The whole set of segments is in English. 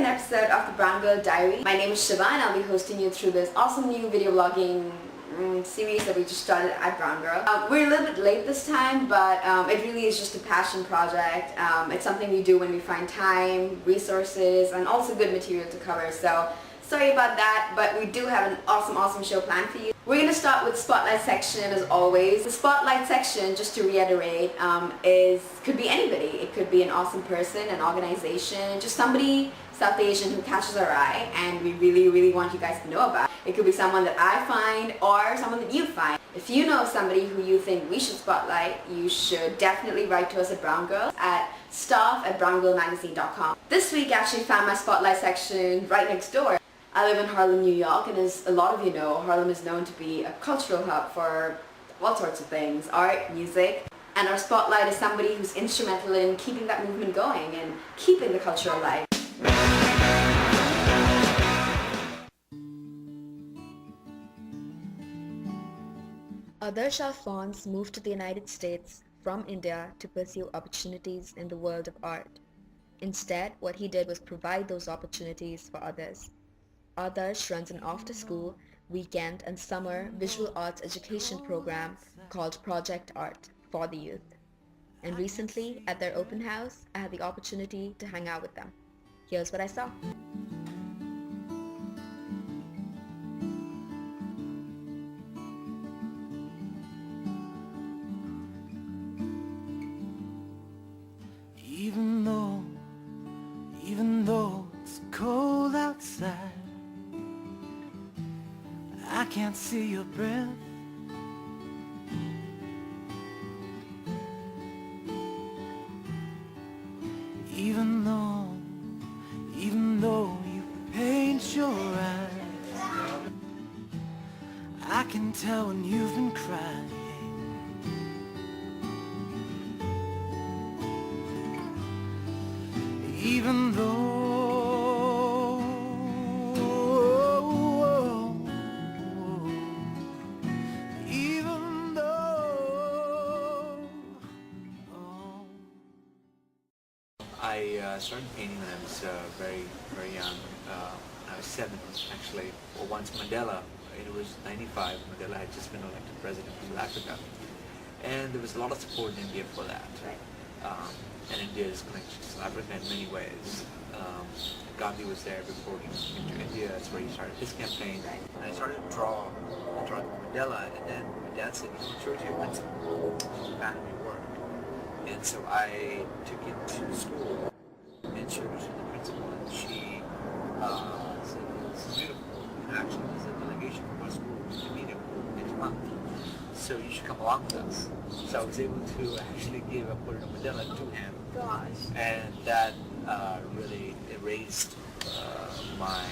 second episode of the Brown Girl Diary. My name is Shiva and I'll be hosting you through this awesome new video vlogging series that we just started at Brown Girl. We're a little bit late this time, but it really is just a passion project. It's something we do when we find time, resources, and also good material to cover. So sorry about that, but we do have an awesome show planned for you. We're going to start with Spotlight section as always. The Spotlight section, just to reiterate, could be anybody. It could be an awesome person, an organization, just somebody South Asian who catches our eye and we really want you guys to know about. It could be someone that I find or someone that you find. If you know somebody who you think we should spotlight, you should definitely write to us at Brown Girl at staff@browngirlmagazine.com. This week I actually found my Spotlight section right next door. I live in Harlem, New York, and as a lot of you know, Harlem is known to be a cultural hub for all sorts of things, art, music, and our spotlight is somebody who's instrumental in keeping that movement going and keeping the culture alive. Adarsh Alphonse moved to the United States from India to pursue opportunities in the world of art. Instead, what he did was provide those opportunities for others. Adarsh runs an after-school, weekend and summer visual arts education program called Project Art for the youth. And recently, at their open house, I had the opportunity to hang out with them. Here's what I saw. Even though it's cold outside, I can't see your breath. Even though you paint your eyes, I can tell when you've been crying. Even I started painting when I was very young. I was 7 actually. Well, once Mandela, it was 95, Mandela had just been elected president of South Africa. And there was a lot of support in India for that. And India is connected to South Africa in many ways. Gandhi was there before he came to India. That's where he started his campaign. And I started to draw Mandela, and then my dad said, "You show it to your principal, back of your work." And so I took it to school and showed it to the principal, and she said, "This is beautiful. And actually, there's a delegation from our school to meet him next month. So you should come along with us." So I was able to actually give a portrait of Mandela to him. Gosh. And that really erased my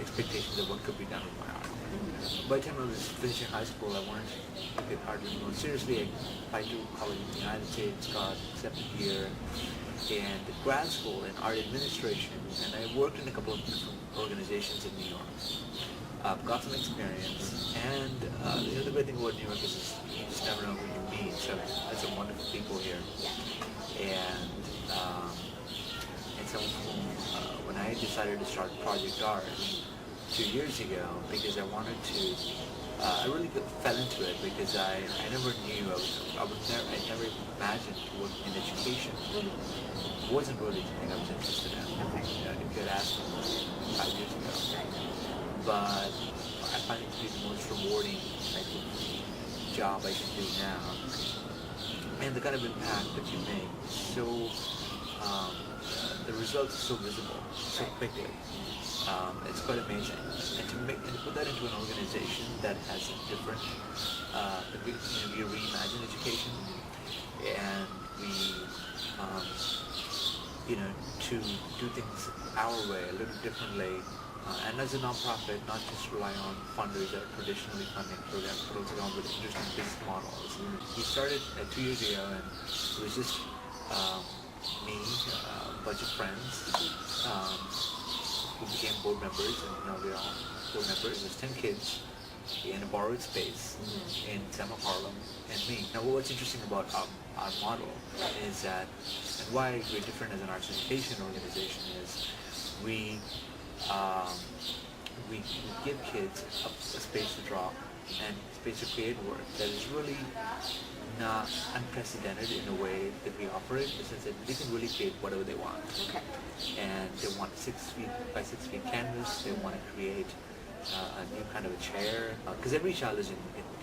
expectations of what could be done with my art. By the time I was finishing high school, I wanted to get art more seriously. I applied to college in the United States, got accepted here, and grad school in art administration, and I worked in a couple of different organizations in New York. Got some experience, and the great thing about New York is you just never know who you meet, so there's some wonderful people here. And so when I decided to start Project Art 2 years ago, because I wanted to, I really fell into it because I never knew, I never imagined working in education. It wasn't really something I was interested in. If you had asked me 5 years ago. But I find it to be the most rewarding type of job I can do now. And the kind of impact that you make, so the results are so visible, so quickly. It's quite amazing. And to put that into an organization that has a different, we reimagine education, and we, to do things our way, a little differently. And as a non-profit, not just rely on funders that are traditionally funding programs, but also come up with interesting business models. We started 2 years ago, and it was just me, a bunch of friends, who became board members, and now we're all board members. There's 10 kids in a borrowed space in Selma, Harlem, and me. Now, what's interesting about our model is that, and why we're different as an arts education organization is, we um, we give kids a space to draw and space to create work that is really not unprecedented in a way that we operate, in the sense that they can really create whatever they want. Okay. And they want 6 feet by 6 feet canvas. They want to create a new kind of a chair, because every child is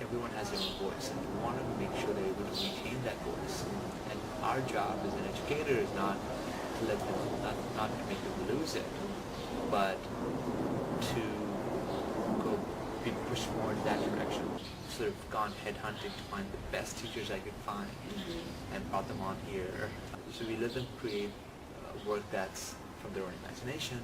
everyone has their own voice, and we want to make sure they're able to retain that voice. And our job as an educator is not to let them, not to make them lose it, but to go be pushed more in that direction. Sort of gone headhunting to find the best teachers I could find, and brought them on here. So we let them create work that's from their own imagination,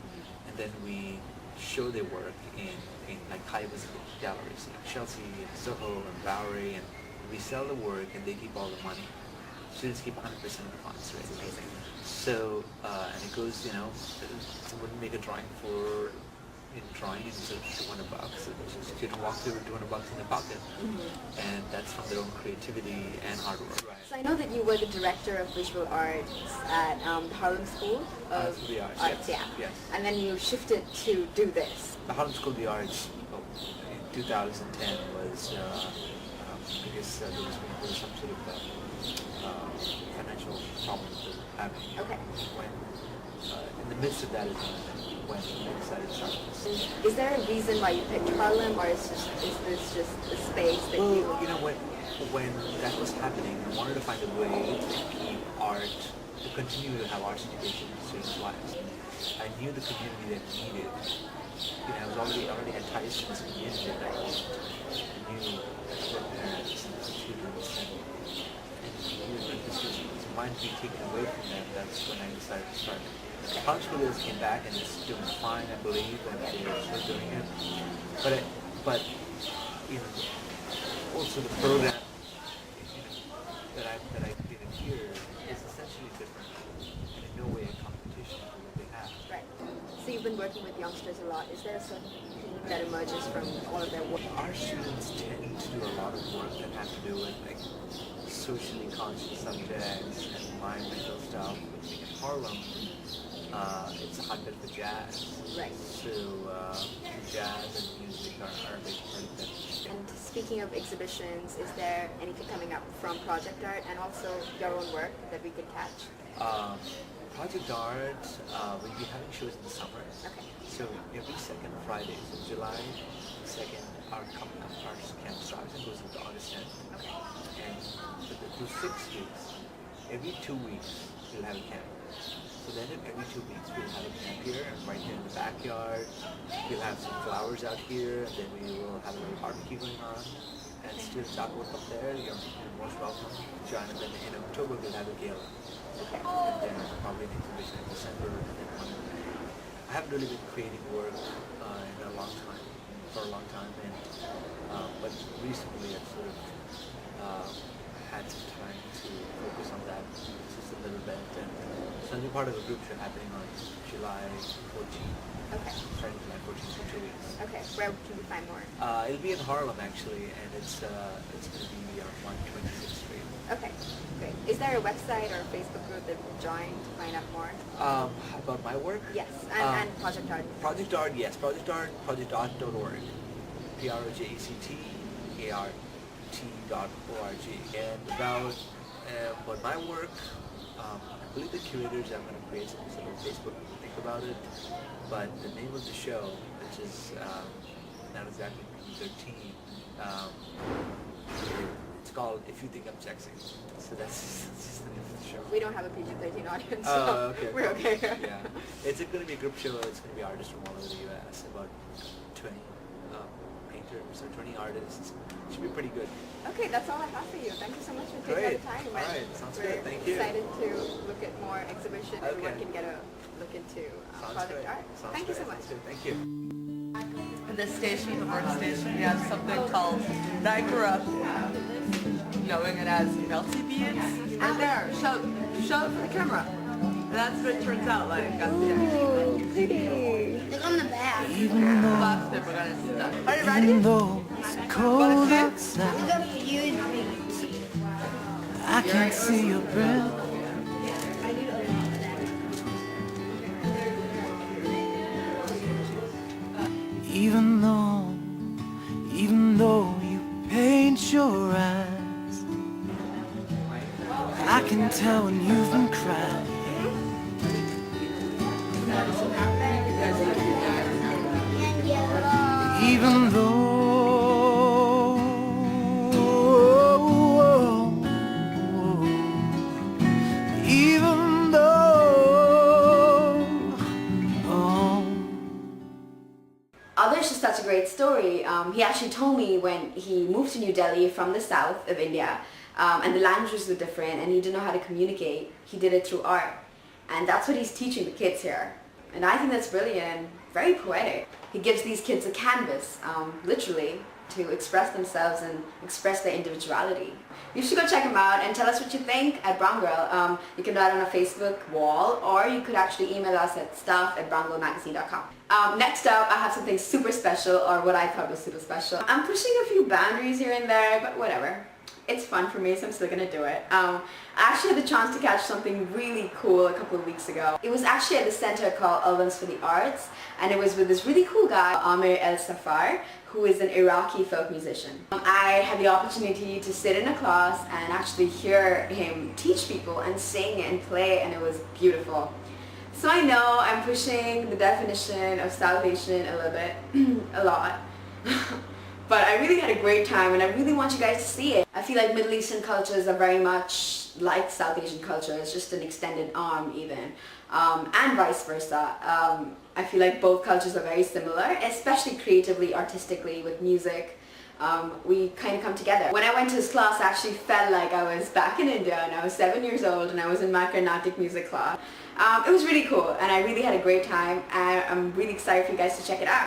and then we show their work in like high visible galleries like Chelsea and Soho and Bowery, and we sell the work and they keep all the money. Students keep 100% of the funds, right? That's amazing. So, and it goes, I wouldn't make a drawing for drawing instead of $200. It's a student walks through with $200 in their pocket, and that's from their own creativity and hard work. Right. So I know that you were the director of visual arts at the Harlem School of School of the Arts, Arts, yes. yeah. Yes. And then you shifted to do this. The Harlem School of the Arts in 2010 was, I guess there was some sort of financial problems that were happening. Okay. When, in the midst of that is when we decided to start this. Is there a reason why you picked Harlem, or is this just a space that Well, you... when that was happening, I wanted to find a way to keep art, to continue to have arts education in students' lives. I knew the community that needed. I already had ties to this community that I knew for parents and students, and knew that this might be taken away from them. That's when I decided to start. Harlem School Days came back and it's doing fine, I believe, and they're still doing it. But also the program that I created here is essentially different, and in no way a competition to what they have. Right. So you've been working with youngsters a lot. Is there a certain theme that emerges from all of their work? Our students tend to do a lot of work that have to do with like socially conscious subjects and environmental stuff. In Harlem, it's a hotbed for jazz. Right. So jazz and music are a big part of it. And speaking of exhibitions, is there anything coming up from Project Art and also your own work that we could catch? Project Art, we'll be having shows in the summer. Okay. So every second Friday, so July 2nd, our camp starts and goes into August 10th. Okay. And through 6 weeks, every 2 weeks, we'll have a camp. So then every 2 weeks, we'll have a camp here, and right here in the backyard. We'll have some flowers out here, and then we will have a little barbecue going on. And students that work up there, you're most welcome to join. And then in October, we'll have a gala. Okay. And then probably an exhibition in December, and then one in May. I haven't really been creating work for a long time, and but recently I've sort of had some time to focus on that just a little bit. And so I'm part of a group show happening on July 14th. Okay. Starting July 14th for 2 weeks. Okay. Where can we find more? It'll be in Harlem actually, and it's going to be on 126th Street. Okay. Great. Is there a website or a Facebook group that we join to find out more? About my work? Yes. And Project Art. Project Art, yes. Project Art, projectart.org. projectart.org. And about my work, I believe the curators are going to create some sort of Facebook think about it. But the name of the show, which is not exactly PG-13, it's called If You Think I'm Sexy. So that's the name of the show. We don't have a PG-13 audience, so Oh, okay. we're okay. Yeah. It's going to be a group show. It's going to be artists from all over the U.S. About 20 painters or 20 artists. It should be pretty good. Okay, that's all I have for you. Thank you so much for taking Great. the time. All right. Sounds We're good. Thank you. excited to look at more exhibitions. Okay. Everyone can get a look into Sounds Project great. Art. Sounds Thank you so great. much. Sounds good. Thank you. This station, the workstation, we have something called that I grew up knowing it as melty beads. And there, show it for the camera. And that's what it turns out like. That's the Ooh, pretty. Look on the back. Even though, last thing we're gonna see. Are you ready? even though it's cold outside, Look up you. I can't see your breath. can tell when you've been crying. Even though, even though, oh. Adarsh is such a great story. He actually told me when he moved to New Delhi from the south of India, and the languages were different and he didn't know how to communicate, he did it through art. And that's what he's teaching the kids here. And I think that's brilliant and very poetic. He gives these kids a canvas, literally, to express themselves and express their individuality. You should go check him out and tell us what you think at Brown Girl. You can write on our Facebook wall, or you could actually email us at stuff@browngirlmagazine.com. Next up, I have something super special, or what I thought was super special. I'm pushing a few boundaries here and there, but whatever. It's fun for me, so I'm still gonna do it. I actually had the chance to catch something really cool a couple of weeks ago. It was actually at the center called Albans for the Arts, and it was with this really cool guy, Amir El Safar, who is an Iraqi folk musician. I had the opportunity to sit in a class and actually hear him teach people and sing and play, and it was beautiful. So I know I'm pushing the definition of South Asian a little bit, a lot. But I really had a great time and I really want you guys to see it. I feel like Middle Eastern cultures are very much like South Asian cultures, just an extended arm even, and vice versa. I feel like both cultures are very similar, especially creatively, artistically, with music. We kind of come together. When I went to his class, I actually felt like I was back in India and I was 7 years old and I was in my Carnatic music class. It was really cool and I really had a great time and I'm really excited for you guys to check it out.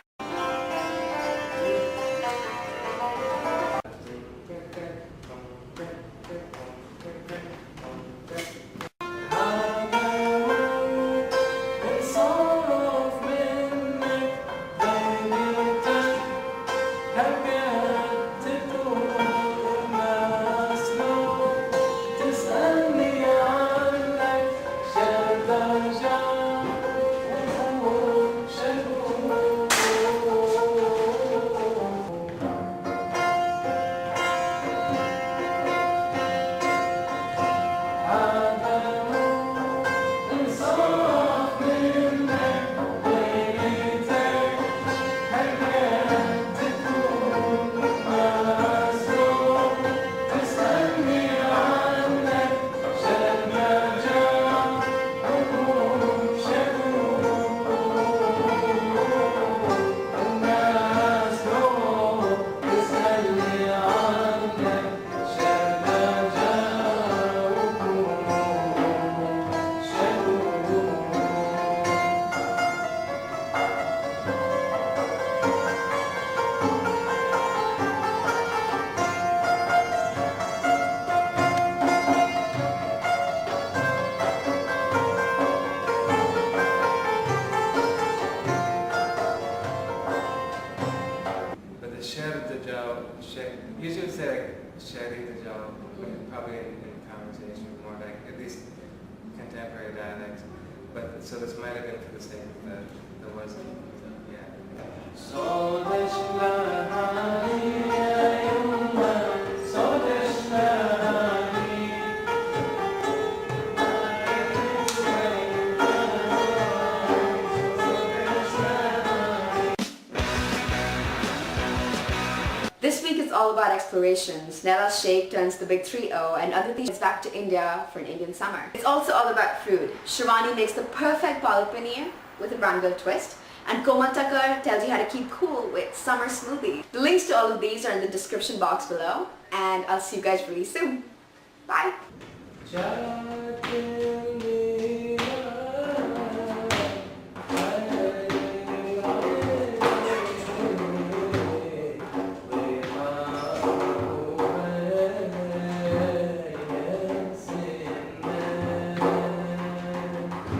Usually say like Shari the job, probably in conversation more like at least contemporary dialects. But so this might have been for the sake of the wasn't. Yeah. This week is all about explorations. Nella Sheikh turns the big 3-0 and Aditi is back to India for an Indian summer. It's also all about food. Shivani makes the perfect palak paneer with a Brown Girl twist, and Komal Thakkar tells you how to keep cool with summer smoothie. The links to all of these are in the description box below, and I'll see you guys really soon. Bye!